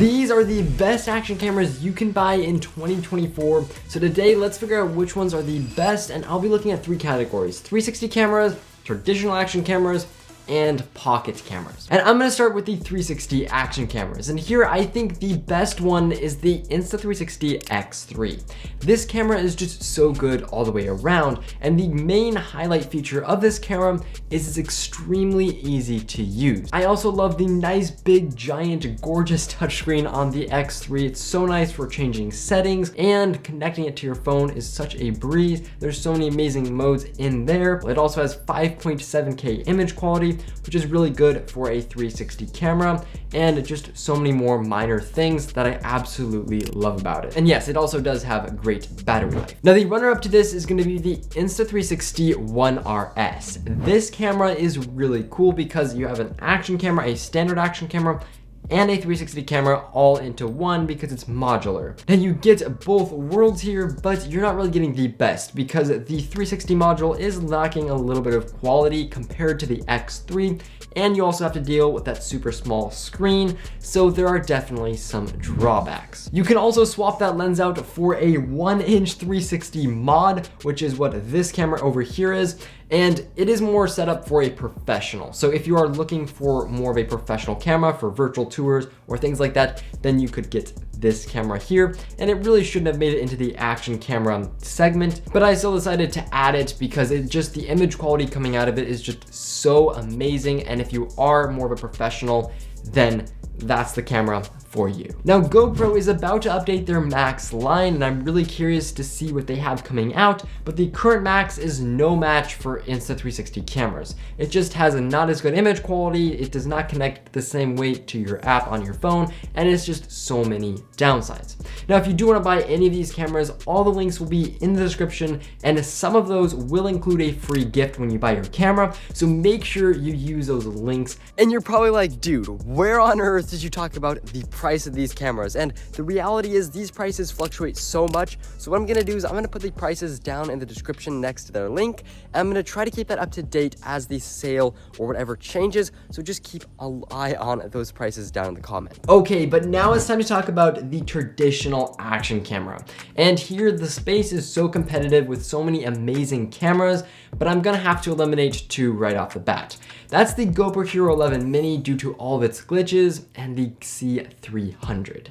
These are the best action cameras you can buy in 2024. So today, let's figure out which ones are the best, and I'll be looking at 3 categories: 360 cameras, traditional action cameras, and pocket cameras. And I'm gonna start with the 360 action cameras. And here I think the best one is the Insta360 X3. This camera is just so good all the way around, and the main highlight feature of this camera is it's extremely easy to use. I also love the nice big giant gorgeous touchscreen on the X3. It's so nice for changing settings, and connecting it to your phone is such a breeze. There's so many amazing modes in there. It also has 5.7K image quality, which is really good for a 360 camera, and just so many more minor things that I absolutely love about it. And yes, it also does have a great battery life. Now, the runner-up to this is going to be the Insta360 One RS. This camera is really cool because you have an action camera, a standard action camera, and a 360 camera all into one because it's modular. And you get both worlds here, but you're not really getting the best because the 360 module is lacking a little bit of quality compared to the X3, and you also have to deal with that super small screen, so there are definitely some drawbacks. You can also swap that lens out for a 1-inch 360 mod, which is what this camera over here is, and it is more set up for a professional. So if you are looking for more of a professional camera for virtual tours or things like that, then you could get this camera here. And it really shouldn't have made it into the action camera segment, but I still decided to add it because the image quality coming out of it is just so amazing. And if you are more of a professional, then that's the camera for you. Now, GoPro is about to update their Max line, and I'm really curious to see what they have coming out, but the current Max is no match for Insta360 cameras. It just has a not as good image quality, it does not connect the same way to your app on your phone, and it's just so many downsides. Now, if you do want to buy any of these cameras, all the links will be in the description, and some of those will include a free gift when you buy your camera, so make sure you use those links. And you're probably like, dude, where on earth did you talk about the price of these cameras? And the reality is these prices fluctuate so much. So what I'm gonna do is I'm gonna put the prices down in the description next to their link. I'm gonna try to keep that up to date as the sale or whatever changes. So just keep an eye on those prices down in the comments. Okay, but now it's time to talk about the traditional action camera. And here the space is so competitive with so many amazing cameras, but I'm gonna have to eliminate 2 right off the bat. That's the GoPro Hero 11 Mini due to all of its glitches, and the C300.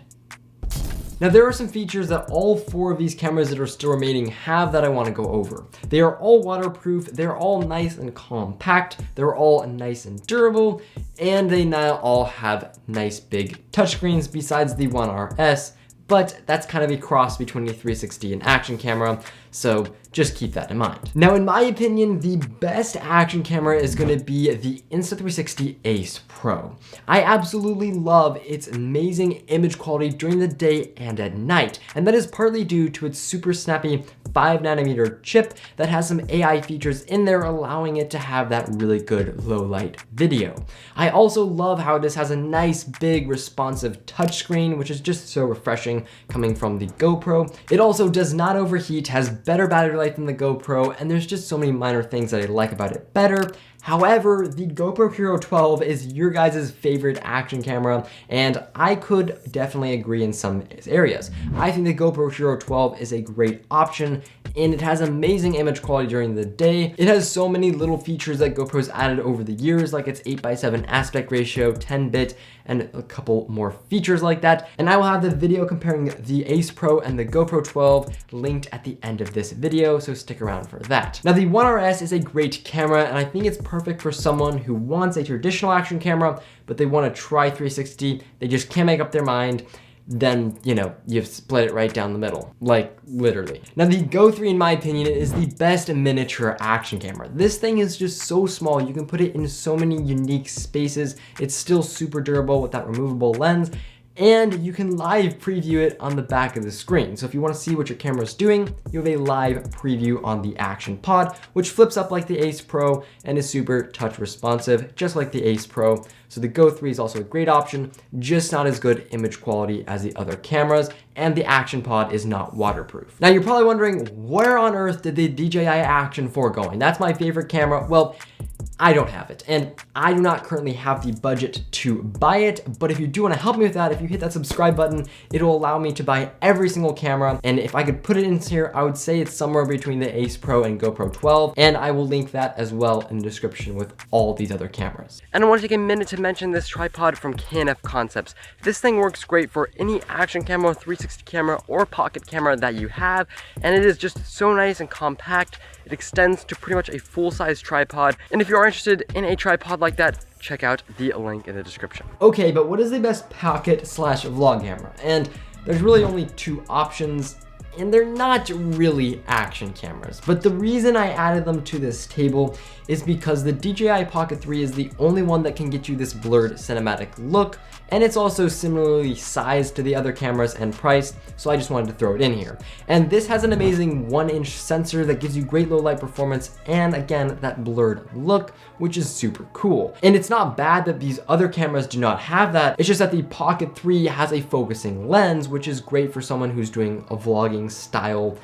Now, there are some features that all 4 of these cameras that are still remaining have that I want to go over. They are all waterproof, they're all nice and compact, they're all nice and durable, and they now all have nice big touchscreens besides the One RS, but that's kind of a cross between a 360 and action camera, so just keep that in mind. Now, in my opinion, the best action camera is going to be the Insta360 Ace Pro. I absolutely love its amazing image quality during the day and at night, and that is partly due to its super snappy 5nm chip that has some AI features in there, allowing it to have that really good low light video. I also love how this has a nice big responsive touchscreen, which is just so refreshing coming from the GoPro. It also does not overheat, has better battery life than the GoPro, and there's just so many minor things that I like about it better. However, the GoPro Hero 12 is your guys' favorite action camera, and I could definitely agree in some areas. I think the GoPro Hero 12 is a great option, and it has amazing image quality during the day. It has so many little features that GoPro's added over the years, like its 8:7 aspect ratio, 10-bit, and a couple more features like that. And I will have the video comparing the Ace Pro and the GoPro 12 linked at the end of this video, so stick around for that. Now, the One RS is a great camera, and I think it's perfect for someone who wants a traditional action camera, but they want to try 360, they just can't make up their mind. Then, you know, you've split it right down the middle, like literally. Now, the Go 3, in my opinion, is the best miniature action camera. This thing is just so small. You can put it in so many unique spaces. It's still super durable with that removable lens, and you can live preview it on the back of the screen. So if you want to see what your camera is doing, you have a live preview on the Action Pod, which flips up like the Ace Pro and is super touch responsive, just like the Ace Pro. So the Go 3 is also a great option, just not as good image quality as the other cameras, and the Action Pod is not waterproof. Now, you're probably wondering, where on earth did the DJI Action 4 go? And that's my favorite camera. Well, I don't have it, and I do not currently have the budget to buy it, but if you do want to help me with that, if you hit that subscribe button, it'll allow me to buy every single camera, and if I could put it in here, I would say it's somewhere between the Ace Pro and GoPro 12, and I will link that as well in the description with all these other cameras. And I want to take a minute to mention this tripod from KNF Concepts. This thing works great for any action camera, 360 camera, or pocket camera that you have, and it is just so nice and compact. It extends to pretty much a full-size tripod, and if you are interested in a tripod like that, check out the link in the description. Okay, but what is the best pocket slash vlog camera? And there's really only two options, and they're not really action cameras. But the reason I added them to this table is because the DJI Pocket 3 is the only one that can get you this blurred cinematic look, and it's also similarly sized to the other cameras and priced, so I just wanted to throw it in here. And this has an amazing 1-inch sensor that gives you great low light performance and again, that blurred look, which is super cool. And it's not bad that these other cameras do not have that, it's just that the Pocket 3 has a focusing lens, which is great for someone who's doing a vlogging style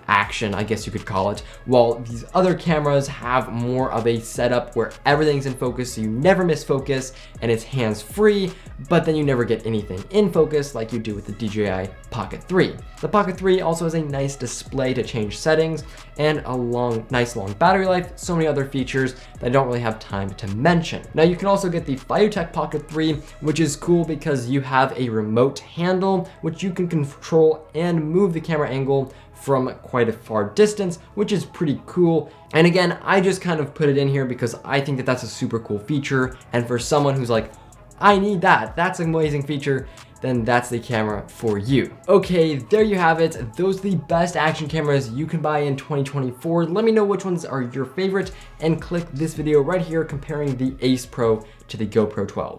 action, I guess you could call it, while these other cameras have more of a setup where everything's in focus, so you never miss focus, and it's hands-free, but then you never get anything in focus like you do with the DJI Pocket 3. The Pocket 3 also has a nice display to change settings, and a nice long battery life, so many other features that I don't really have time to mention. Now you can also get the Fiotech Pocket 3, which is cool because you have a remote handle, which you can control and move the camera angle from quite a far distance, which is pretty cool. And again, I just kind of put it in here because I think that that's a super cool feature. And for someone who's like, I need that, that's an amazing feature, then that's the camera for you. Okay, there you have it. Those are the best action cameras you can buy in 2024. Let me know which ones are your favorite and click this video right here comparing the Ace Pro to the GoPro 12.